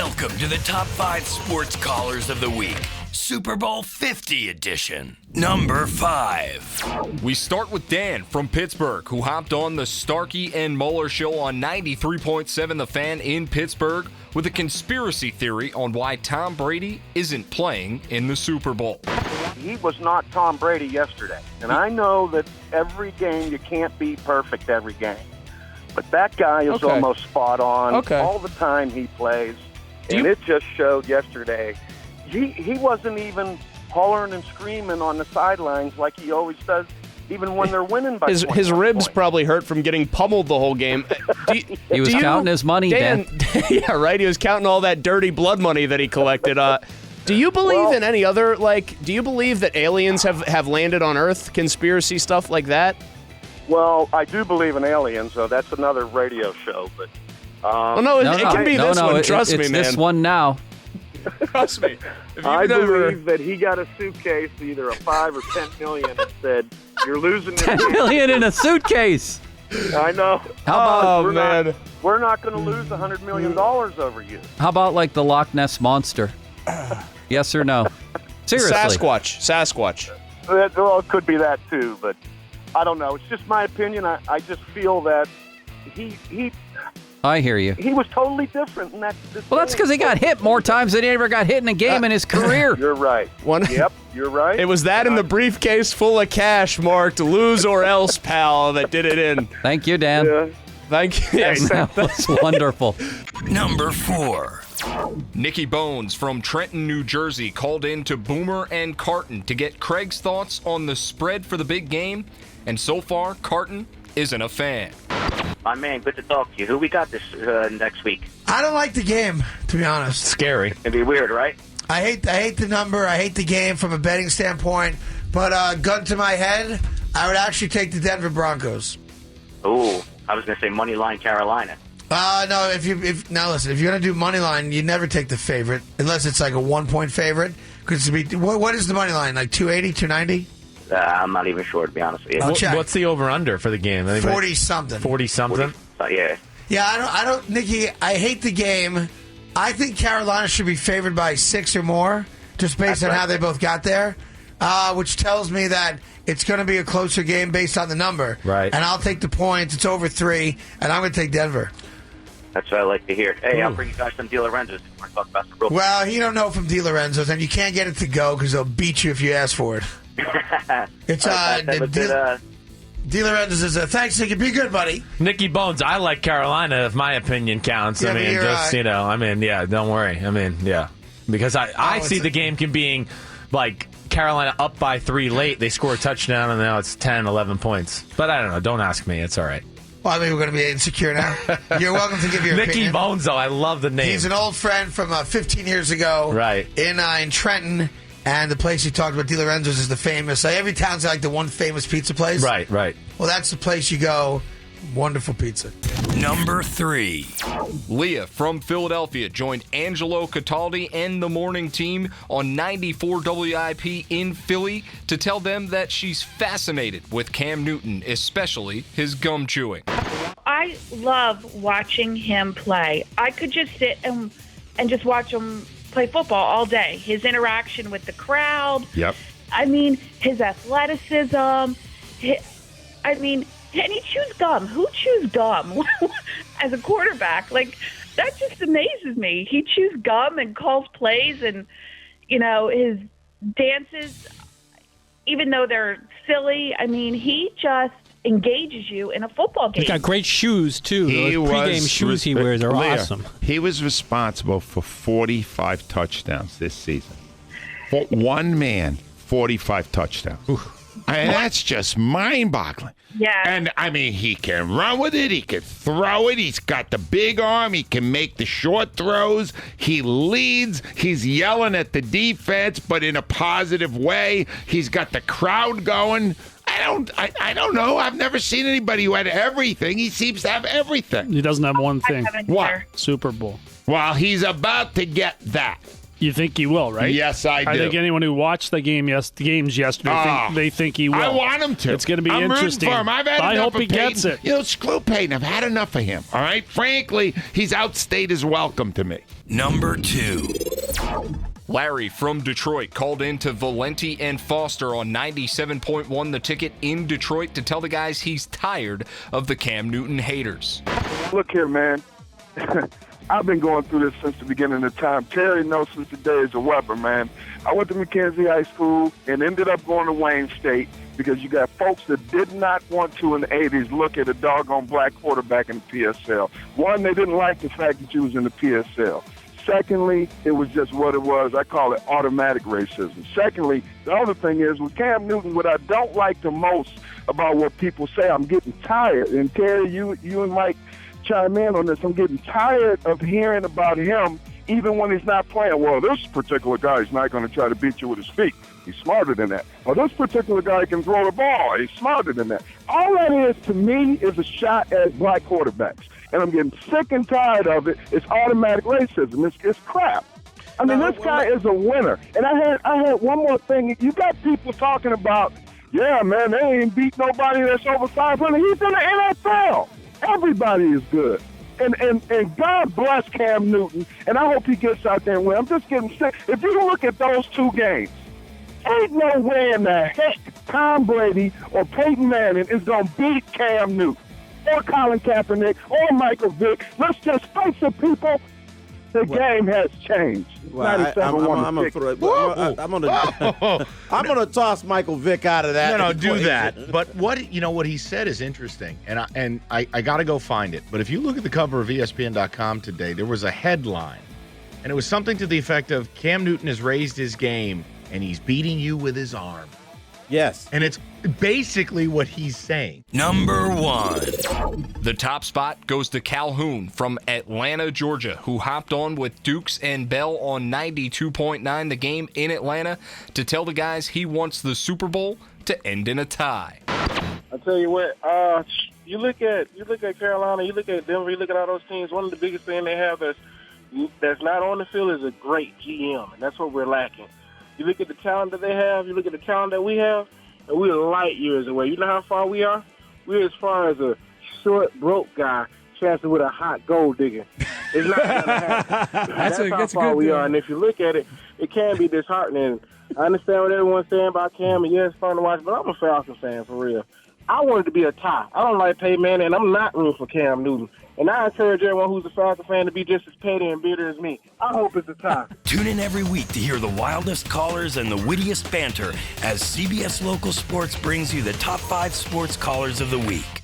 Welcome to the Top 5 Sports Callers of the Week, Super Bowl 50 edition. Number 5. We start with Dan from Pittsburgh, who hopped on the Starkey and Mueller show on 93.7 The Fan in Pittsburgh with a conspiracy theory on why Tom Brady isn't playing in the Super Bowl. He was not Tom Brady yesterday. And I know that every game, you can't be perfect every game. But that guy is almost spot on all the time he plays. And it just showed yesterday. He wasn't even hollering and screaming on the sidelines like he always does, even when they're winning by his ribs probably hurt from getting pummeled the whole game. He was counting his money, Dan. Yeah, right. He was counting all that dirty blood money that he collected. Do you believe in any other, do you believe that aliens have landed on Earth, conspiracy stuff like that? Well, I do believe in aliens, so that's another radio show. But it can be this one. Trust me, man. It's this one now. Trust me. I believe that he got a suitcase, either a 5 or 10 million, and said, "You're losing this 10 million in a suitcase." I know. How about we're not going to lose $100 million over you. How about like the Loch Ness Monster? Yes or no? Seriously. Sasquatch. Well, it could be that too, but I don't know. It's just my opinion. I just feel that he I hear you. He was totally different in that. Well, that's because he got hit more times than he ever got hit in a game in his career. You're right. Yep, you're right. It was that in the briefcase full of cash marked "lose or else, pal" that did it in. Thank you, Dan. Yeah. Thank you. Yes. That was wonderful. Number 4. Nikki Bones from Trenton, New Jersey called in to Boomer and Carton to get Craig's thoughts on the spread for the big game, and so far, Carton isn't a fan. My man, good to talk to you. Who we got this next week? I don't like the game, to be honest. Scary. It'd be weird, right? I hate the number. I hate the game from a betting standpoint. But gun to my head, I would actually take the Denver Broncos. Ooh, I was going to say money line Carolina. No. Now listen, if you're going to do money line, you never take the favorite unless it's like a 1-point favorite. What is the money line? Like 280, 290? I'm not even sure, to be honest with you. I'll check. What's the over-under for the game? 40-something. 40-something? Yeah. Yeah, I don't, Nikki, I hate the game. I think Carolina should be favored by 6 or more, just based on how they both got there, which tells me that it's going to be a closer game based on the number. Right. And I'll take the points. It's over 3, and I'm going to take Denver. That's what I like to hear. Hey, I'll bring you guys some De Lorenzo's. We're going to talk about some real. Well, you don't know from De Lorenzo's, and you can't get it to go because they'll beat you if you ask for it. It's De Lorenzo's is thanks, Nikki. Be good, buddy. Nikki Bones, I like Carolina if my opinion counts. Yeah, don't worry. Because I see the game can being like Carolina up by 3 late. They score a touchdown, and now it's 10, 11 points. But I don't know. Don't ask me. It's all right. Well, I mean, we're going to be insecure now. You're welcome to give your Nikki opinion. Bones, though, I love the name. He's an old friend from 15 years ago. Right. In Trenton. And the place you talked about, De Lorenzo's, is the famous. Every town's like the one famous pizza place. Right. Well, that's the place you go. Wonderful pizza. Number 3. Leah from Philadelphia joined Angelo Cataldi and the morning team on 94 WIP in Philly to tell them that she's fascinated with Cam Newton, especially his gum chewing. I love watching him play. I could just sit and just watch him play football all day. His interaction with the crowd. Yep. I mean, his athleticism. And he chews gum. Who chews gum as a quarterback? Like, that just amazes me. He chews gum and calls plays, and, his dances, even though they're silly, he just engages you in a football game. He's got great shoes, too. Those pregame shoes he wears are Leah, awesome. He was responsible for 45 touchdowns this season. For one man, 45 touchdowns. That's just mind-boggling. Yeah. And, he can run with it. He can throw it. He's got the big arm. He can make the short throws. He leads. He's yelling at the defense, but in a positive way. He's got the crowd going. I don't know. I've never seen anybody who had everything. He seems to have everything. He doesn't have one thing. What? Super Bowl. Well, he's about to get that. You think he will, right? Yes, I do. I think anyone who watched the games yesterday, they think he will. I want him to. It's going to be interesting. I'm rooting for him. I've had I enough hope he of Peyton. gets it. You know, screw Peyton. I've had enough of him, all right? Frankly, he's outstayed his welcome to me. Number 2. Larry from Detroit called in to Valenti and Foster on 97.1 The Ticket in Detroit to tell the guys he's tired of the Cam Newton haters. Look here, man. I've been going through this since the beginning of time. Terry knows since the days of Weber, man. I went to Mackenzie High School and ended up going to Wayne State because you got folks that did not want to in the 80s look at a doggone black quarterback in the PSL. One, they didn't like the fact that you was in the PSL. Secondly, it was just what it was. I call it automatic racism. Secondly, the other thing is with Cam Newton, what I don't like the most about what people say, I'm getting tired. And Terry, you and Mike chime in on this. I'm getting tired of hearing about him even when he's not playing. Well, this particular guy is not going to try to beat you with his feet. He's smarter than that. Or this particular guy can throw the ball. He's smarter than that. All that is, to me, is a shot at black quarterbacks. And I'm getting sick and tired of it. It's automatic racism. It's crap. I mean, this guy is a winner. And I had one more thing. You got people talking about, yeah, man, they ain't beat nobody that's over 500. He's in the NFL. Everybody is good. And God bless Cam Newton, and I hope he gets out there and win. I'm just getting sick. If you look at those two games, ain't no way in the heck Tom Brady or Peyton Manning is going to beat Cam Newton or Colin Kaepernick or Michael Vick. Let's just face it, people. The game has changed. Well, I'm gonna toss Michael Vick out of that. No, do that. But what he said is interesting, and I got to go find it. But if you look at the cover of ESPN.com today, there was a headline, and it was something to the effect of Cam Newton has raised his game, and he's beating you with his arm. Yes. And it's basically what he's saying. Number 1. The top spot goes to Calhoun from Atlanta, Georgia, who hopped on with Dukes and Bell on 92.9 The Game in Atlanta to tell the guys he wants the Super Bowl to end in a tie. I tell you what, you look at Carolina, you look at Denver, you look at all those teams. One of the biggest things they have that's not on the field is a great GM, and that's what we're lacking. You look at the talent that they have, you look at the talent that we have, and we're light years away. You know how far we are? We're as far as a short, broke guy chancing with a hot gold digger. It's not going to happen. That's how far we are. And if you look at it, it can be disheartening. I understand what everyone's saying about Cam, and yeah, it's fun to watch, but I'm a Falcons fan for real. I want it to be a tie. I don't like Peyton Manning, and I'm not rooting for Cam Newton. And I encourage everyone who's a Falcons fan to be just as petty and bitter as me. I hope it's a tie. Tune in every week to hear the wildest callers and the wittiest banter as CBS Local Sports brings you the top 5 sports callers of the week.